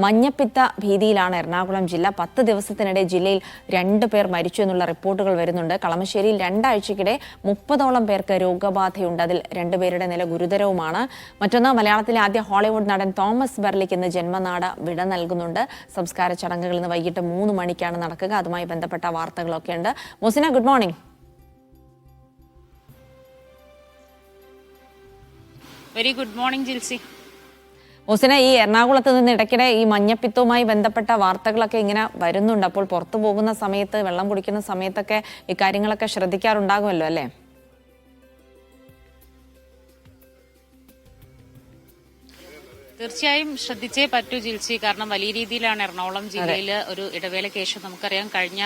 മഞ്ഞപ്പിത്ത ഭീതിയിലാണ് എറണാകുളം ജില്ല. 10 ദിവസത്തിനിടെ ജില്ലയിൽ 2 പേർ മരിച്ചു എന്നുള്ള റിപ്പോർട്ടുകൾ വരുന്നുണ്ട്. കളമശ്ശേരിയിൽ 2 ആഴ്ചയ്ക്കിടെ 30ഓളം പേർക്ക് രോഗബാധയുണ്ട്. അതിൽ 2 പേരുടെ നില ഗുരുതരവുമാണ്. മറ്റൊന്ന്, മലയാളത്തിലെ ആദ്യ ഹോളിവുഡ് നടൻ തോമസ് ബെർലിക്ക് ഇന്ന് ജന്മനാട് വിട നൽകുന്നുണ്ട്. സംസ്കാര ചടങ്ങുകൾ ഇന്ന് വൈകിട്ട് 3 മണിക്കാണ് നടക്കുക. അതുമായി ബന്ധപ്പെട്ട വാർത്തകളൊക്കെ ഉണ്ട്. Mosina, good morning. Very good morning Jilsy. Mosina, ഈ എറണാകുളത്ത് നിന്ന് ഇടയ്ക്കിടെ ഈ മഞ്ഞപ്പിത്തവുമായി ബന്ധപ്പെട്ട വാർത്തകളൊക്കെ ഇങ്ങനെ വരുന്നുണ്ട്. അപ്പോൾ പുറത്തു പോകുന്ന സമയത്ത്, വെള്ളം കുടിക്കുന്ന സമയത്തൊക്കെ ഈ കാര്യങ്ങളൊക്കെ ശ്രദ്ധിക്കാറുണ്ടാകുമല്ലോ അല്ലേ? തീർച്ചയായും ശ്രദ്ധിച്ചേ പറ്റൂ ജിൽസി. കാരണം വലിയ രീതിയിലാണ് എറണാകുളം ജില്ലയിൽ ഒരു ഇടവേളയ്ക്ക് ശേഷം നമുക്കറിയാം കഴിഞ്ഞ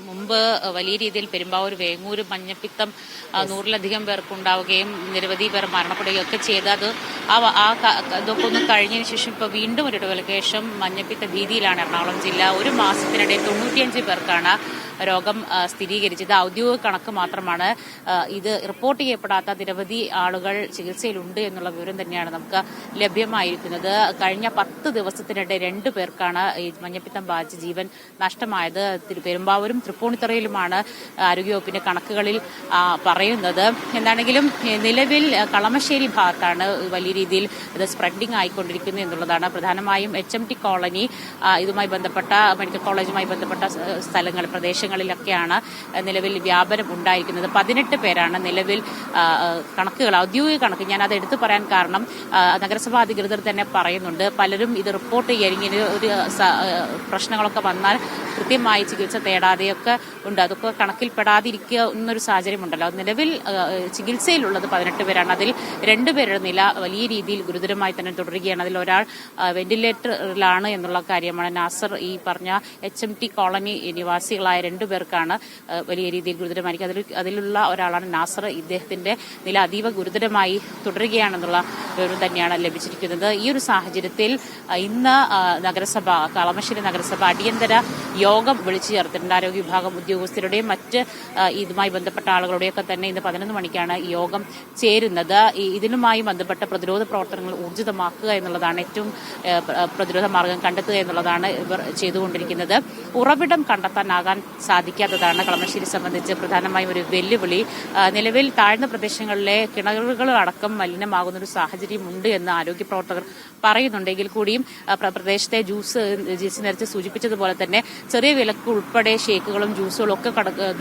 മുമ്പ് വലിയ രീതിയിൽ പെരുമ്പാവൂർ, വേങ്ങൂർ മഞ്ഞപ്പിത്തം 100-ലധികം പേർക്കുണ്ടാവുകയും നിരവധി പേർ മരണപ്പെടുകയും ഒക്കെ ചെയ്ത് അതൊക്കെ ഒന്ന് കഴിഞ്ഞതിന് ശേഷം ഇപ്പോൾ വീണ്ടും ഒരു ഇടവേളയ്ക്ക് ശേഷം മഞ്ഞപ്പിത്ത ഭീതിയിലാണ് എറണാകുളം ജില്ല. ഒരു മാസത്തിനിടെ 95 പേർക്കാണ് രോഗം സ്ഥിരീകരിച്ചത്. ഔദ്യോഗിക കണക്ക് മാത്രമാണ്. ഇത് റിപ്പോർട്ട് ചെയ്യപ്പെടാത്ത നിരവധി ആളുകൾ ചികിത്സയിലുണ്ട് എന്നുള്ള വിവരം തന്നെയാണ് നമുക്ക് ലഭ്യമായിരിക്കുന്നത്. കഴിഞ്ഞ 10 ദിവസത്തിനിടെ 2 പേർക്കാണ് ഈ മഞ്ഞപ്പിത്തം ബാധിച്ച് ജീവൻ നഷ്ടമായത്. പെരുമ്പാവൂരും തൃപ്പൂണിത്തുറയിലുമാണ് ആരോഗ്യവകുപ്പിന്റെ കണക്കുകളിൽ പറയുന്നത്. എന്താണെങ്കിലും നിലവിൽ കളമശ്ശേരി ഭാഗത്താണ് വലിയ രീതിയിൽ ഇത് സ്പ്രെഡിംഗ് ആയിക്കൊണ്ടിരിക്കുന്നത് എന്നുള്ളതാണ്. പ്രധാനമായും HMT കോളനി, ഇതുമായി ബന്ധപ്പെട്ട മെഡിക്കൽ കോളേജുമായി ബന്ധപ്പെട്ട സ്ഥലങ്ങൾ, പ്രദേശങ്ങളിലൊക്കെയാണ് നിലവിൽ വ്യാപനം ഉണ്ടായിരിക്കുന്നത്. 18 പേരാണ് നിലവിൽ കണക്കുകൾ, ഔദ്യോഗിക കണക്ക്. ഞാനത് എടുത്തു പറയാൻ കാരണം നഗരസഭാ അധികൃതർ തന്നെ പറയുന്നുണ്ട്, പലരും ഇത് റിപ്പോർട്ട് ചെയ്യാൻ ഇങ്ങനെ ഒരു പ്രശ്നങ്ങളൊക്കെ വന്നാൽ കൃത്യമായി ചികിത്സ തേടാതെയൊക്കെ ഉണ്ട്. അതൊക്കെ കണക്കിൽപ്പെടാതിരിക്കുന്നൊരു സാഹചര്യമുണ്ടല്ലോ. നിലവിൽ ചികിത്സയിലുള്ളത് 18 പേരാണ്. അതിൽ 2 പേരുടെ നില വലിയ രീതിയിൽ ഗുരുതരമായി തന്നെ തുടരുകയാണ്. അതിൽ ഒരാൾ വെന്റിലേറ്ററിലാണ് എന്നുള്ള കാര്യമാണ്. നാസർ, ഈ പറഞ്ഞ HMT കോളനി നിവാസികളായ 2 പേർക്കാണ് വലിയ രീതിയിൽ ഗുരുതരമായിരിക്കും. അതിലുള്ള ഒരാളാണ് നാസർ. ഇദ്ദേഹത്തിന്റെ നില അതീവ ഗുരുതരമായി തുടരുകയാണെന്നുള്ള വിവരം തന്നെയാണ് ലഭിച്ചിരിക്കുന്നത്. ഈ ഒരു സാഹചര്യത്തിൽ ഇന്ന് കളമശ്ശേരി നഗരസഭ അടിയന്തര യോഗം വിളിച്ചു ചേർത്തിട്ടുണ്ട്. ആരോഗ്യ വിഭാഗം ഉദ്യോഗസ്ഥരുടെയും മറ്റ് ഇതുമായി ബന്ധപ്പെട്ട ആളുകളുടെയൊക്കെ തന്നെ ഇന്ന് 11 മണിക്കാണ് ഈ യോഗം ചേരുന്നത്. ഇതിനുമായി ബന്ധപ്പെട്ട പ്രതിരോധ പ്രവർത്തനങ്ങൾ ഊർജിതമാക്കുക എന്നുള്ളതാണ്, ഏറ്റവും പ്രതിരോധ മാർഗം കണ്ടെത്തുക എന്നുള്ളതാണ് ഇവർ ചെയ്തുകൊണ്ടിരിക്കുന്നത്. ഉറവിടം കണ്ടെത്താനാകാൻ സാധിക്കാത്തതാണ് കളമശ്ശേരി സംബന്ധിച്ച് പ്രധാനമായും ഒരു വെല്ലുവിളി. നിലവിൽ താഴ്ന്ന പ്രദേശങ്ങളിലെ കിണറുകളടക്കം മലിനമാകുന്ന ഒരു സാഹചര്യമുണ്ട് എന്ന് ആരോഗ്യ പ്രവർത്തകർ പറയുന്നുണ്ടെങ്കിൽ കൂടിയും പ്രദേശത്തെ ജ്യൂസ് നേരത്തെ സൂചിപ്പിച്ചതുപോലെ തന്നെ ചെറിയ വിലക്ക് ഉൾപ്പെടെ ഷേക്കുകളും ജ്യൂസുകളും ഒക്കെ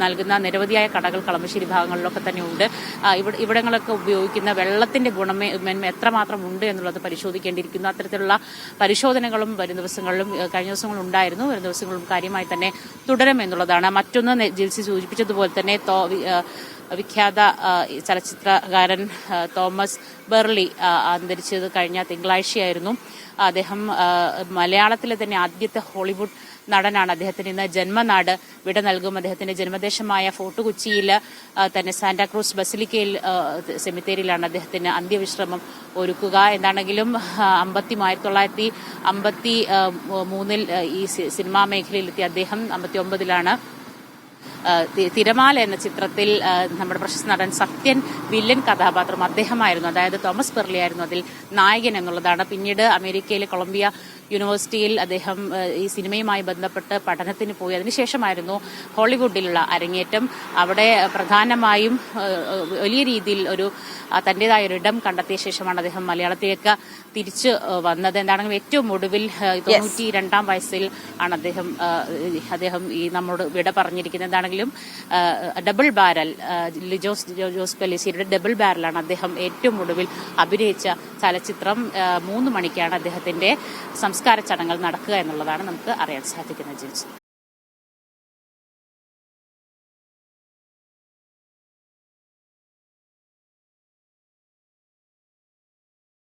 നൽകുന്ന നിരവധിയായ കടകൾ കളമശ്ശേരി ഭാഗങ്ങളിലൊക്കെ തന്നെ ഉണ്ട്. ഇവിടങ്ങളൊക്കെ ഉപയോഗിക്കുന്ന വെള്ളത്തിന്റെ ഗുണമേന്മ എത്രമാത്രം ഉണ്ട് എന്നുള്ളത് പരിശോധിക്കേണ്ടിയിരിക്കുന്നു. അത്തരത്തിലുള്ള പരിശോധനകളും വരും ദിവസങ്ങളിലും, കഴിഞ്ഞ ദിവസങ്ങളും ഉണ്ടായിരുന്നു, വരും ദിവസങ്ങളും കാര്യമായി തന്നെ തുടരുമെന്നുള്ളതാണ്. മറ്റൊന്ന്, ജിൽസി സൂചിപ്പിച്ചതുപോലെ തന്നെ വിഖ്യാത ചലച്ചിത്രകാരൻ തോമസ് ബെർലി അന്തരിച്ചത് കഴിഞ്ഞ തിങ്കളാഴ്ചയായിരുന്നു. അദ്ദേഹം മലയാളത്തിലെ തന്നെ ആദ്യത്തെ ഹോളിവുഡ് നടനാണ്. അദ്ദേഹത്തിന് ഇന്ന് ജന്മനാട് വിട നൽകും. അദ്ദേഹത്തിന്റെ ജന്മദേശമായ ഫോർട്ട് കൊച്ചിയിൽ തന്നെ സാന്റാക്രൂസ് ബസിലിക്കയിൽ സെമിത്തേരിയിലാണ് അദ്ദേഹത്തിന് അന്ത്യവിശ്രമം ഒരുക്കുക. എന്താണെങ്കിലും 1953 ഈ സിനിമാ മേഖലയിലെത്തിയ അദ്ദേഹം 59-ലാണ് തിരമാല എന്ന ചിത്രത്തിൽ നമ്മുടെ പ്രശസ്ത നടൻ സത്യൻ വില്ലൻ കഥാപാത്രം അദ്ദേഹമായിരുന്നു. അതായത് തോമസ് ബെർലി ആയിരുന്നു അതിൽ നായകൻ എന്നുള്ളതാണ്. പിന്നീട് അമേരിക്കയിലെ കൊളംബിയ യൂണിവേഴ്സിറ്റിയിൽ അദ്ദേഹം ഈ സിനിമയുമായി ബന്ധപ്പെട്ട് പഠനത്തിന് പോയി. അതിനുശേഷമായിരുന്നു ഹോളിവുഡിലുള്ള അരങ്ങേറ്റം. അവിടെ പ്രധാനമായും വലിയ രീതിയിൽ തന്റേതായ ഒരു ഇടം കണ്ടെത്തിയ ശേഷമാണ് അദ്ദേഹം മലയാളത്തിലേക്ക് തിരിച്ചു വന്നത്. എന്താണെങ്കിലും ഏറ്റവും ഒടുവിൽ 92-ാം വയസ്സിൽ ആണ് അദ്ദേഹം ഈ നമ്മോട് വിട പറഞ്ഞിരിക്കുന്നത്. എന്താണെങ്കിലും ഡബിൾ ബാരൽ, ജോസ് പെല്ലിശ്ശേരിയുടെ ഡബിൾ ബാരലാണ് അദ്ദേഹം ഏറ്റവും ഒടുവിൽ അഭിനയിച്ച ചലച്ചിത്രം. 3 മണിക്കാണ് അദ്ദേഹത്തിന്റെ സംസ്കാര ചടങ്ങുകൾ നടക്കുക എന്നുള്ളതാണ് നമുക്ക് അറിയാൻ സാധിക്കുന്നത്.